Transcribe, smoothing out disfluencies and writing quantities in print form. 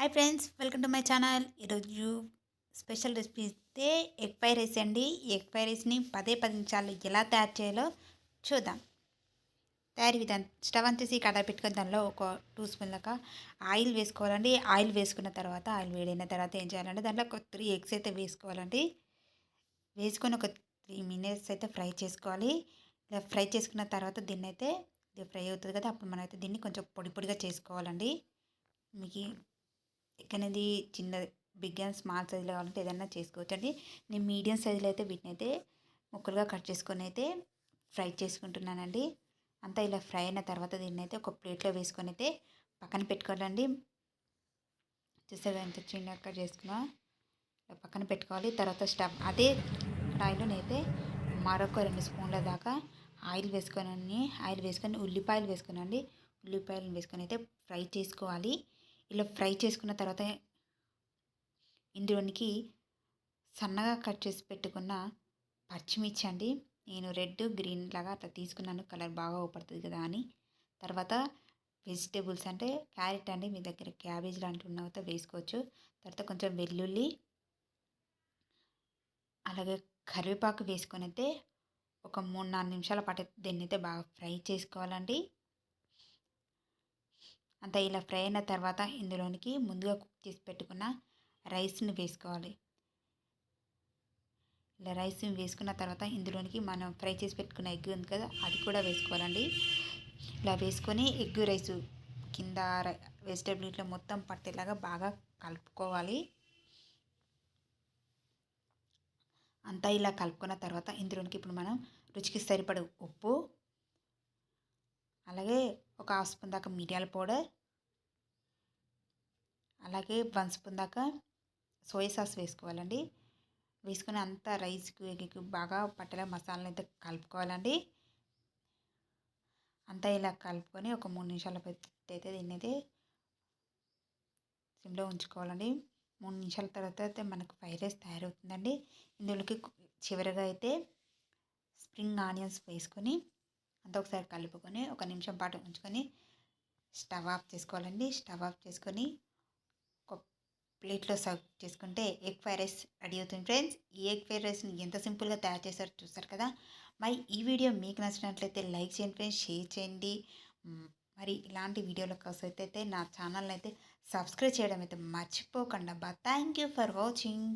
Hi friends, welcome to my channel. ఈరోజు special recipe అయితే egg fry rice అండి. ఈ ఎగ్ ఫ్రై రైస్ని 10 నిమిషాలు ఎలా తయారు చేయాలో చూద్దాం. తయారీ విధానం: స్టవ్ ఆన్ చేసి కడాయి పెట్టుకొని దానిలో ఒక 2 స్పూన్ దాకా ఆయిల్ వేసుకోవాలండి. ఆయిల్ వేసుకున్న తర్వాత ఆయిల్ వేడైన తర్వాత ఏం చేయాలంటే దాంట్లో ఒక 3 ఎగ్స్ అయితే వేసుకోవాలండి. వేసుకొని ఒక 3 మినిట్స్ అయితే ఫ్రై చేసుకోవాలి. ఇలా ఫ్రై చేసుకున్న తర్వాత దీన్ని అయితే ఇది ఫ్రై అవుతుంది కదా, అప్పుడు మనం అయితే దీన్ని కొంచెం పొడి పొడిగా చేసుకోవాలండి. మీకు ఎగ్ అనేది చిన్న బిగ్ అండ్ స్మాల్ సైజులో కావాలంటే ఏదైనా చేసుకోవచ్చు అండి. నేను మీడియం సైజులో అయితే వీటిని అయితే ముక్కలుగా కట్ చేసుకొని అయితే ఫ్రై చేసుకుంటున్నానండి. అంతా ఇలా ఫ్రై అయిన తర్వాత దీన్ని అయితే ఒక ప్లేట్లో వేసుకొని అయితే పక్కన పెట్టుకోవాలండి. చూసారా ఎంత చిన్న కట్ చేసుకున్నా పక్కన పెట్టుకోవాలి. తర్వాత స్టవ్ అదే కడాయిలో అయితే మరొక 2 స్పూన్ల దాకా ఆయిల్ వేసుకొని ఉల్లిపాయలు వేసుకునండి. ఉల్లిపాయలు వేసుకొని అయితే ఫ్రై చేసుకోవాలి. ఇలా ఫ్రై చేసుకున్న తర్వాత ఇందులోనికి సన్నగా కట్ చేసి పెట్టుకున్న పచ్చిమిర్చి అండి. నేను రెడ్ గ్రీన్ లాగా అట్లా తీసుకున్నాను, కలర్ బాగా ఊపడుతుంది కదా అని. తర్వాత వెజిటేబుల్స్ అంటే క్యారెట్ అండి, మీ దగ్గర క్యాబేజ్ లాంటివి ఉన్న వేసుకోవచ్చు. తర్వాత కొంచెం వెల్లుల్లి, అలాగే కరివేపాకు వేసుకొని అయితే ఒక 3-4 నిమిషాల పాటు దీన్ని అయితే బాగా ఫ్రై చేసుకోవాలండి. అంతా ఇలా ఫ్రై అయిన తర్వాత ఇందులోనికి ముందుగా కుక్ చేసి పెట్టుకున్న రైస్ని వేసుకోవాలి. ఇలా రైస్ వేసుకున్న తర్వాత ఇందులోనికి మనం ఫ్రై చేసి పెట్టుకున్న ఎగ్ ఉంది కదా, అది కూడా వేసుకోవాలండి. ఇలా వేసుకొని ఎగ్ రైస్ కింద వెజిటేబుల్ ఇట్లా మొత్తం పట్టేలాగా బాగా కలుపుకోవాలి. అంతా ఇలా కలుపుకున్న తర్వాత ఇందులోనికి ఇప్పుడు మనం రుచికి సరిపడ ఉప్పు, అలాగే ఒక 1/2 స్పూన్ దాకా మిరియాల పౌడర్, అలాగే 1 స్పూన్ దాకా సోయా సాస్ వేసుకోవాలండి. వేసుకొని అంతా రైస్కి ఎగ్కి బాగా పట్టేలా మసాలాని అయితే కలుపుకోవాలండి. అంతా ఇలా కలుపుకొని ఒక 3 నిమిషాల అయితే దీన్ని అయితే సిమ్లో ఉంచుకోవాలండి. 3 నిమిషాల తర్వాత అయితే మనకు ఫ్రైడ్ రైస్ తయారవుతుందండి. ఇందులోకి చివరిగా అయితే స్ప్రింగ్ ఆనియన్స్ వేసుకొని అంతా ఒకసారి కలుపుకొని ఒక నిమిషం పాటు ఉంచుకొని స్టవ్ ఆఫ్ చేసుకోవాలండి. స్టవ్ ఆఫ్ చేసుకొని ఒక ప్లేట్లో సర్వ్ చేసుకుంటే ఎగ్ ఫ్రైడ్ రైస్ రెడీ అవుతుంది ఫ్రెండ్స్. ఈ ఎగ్ ఫ్రైడ్ రైస్ని ఎంత సింపుల్గా తయారు చేశారో చూస్తారు కదా. మరి ఈ వీడియో మీకు నచ్చినట్లయితే లైక్ చేయండి ఫ్రెండ్స్, షేర్ చేయండి. మరి ఇలాంటి వీడియోల కోసం అయితే నా ఛానల్ని అయితే సబ్స్క్రైబ్ చేయడం అయితే మర్చిపోకండి అబ్బా. Thank you for watching.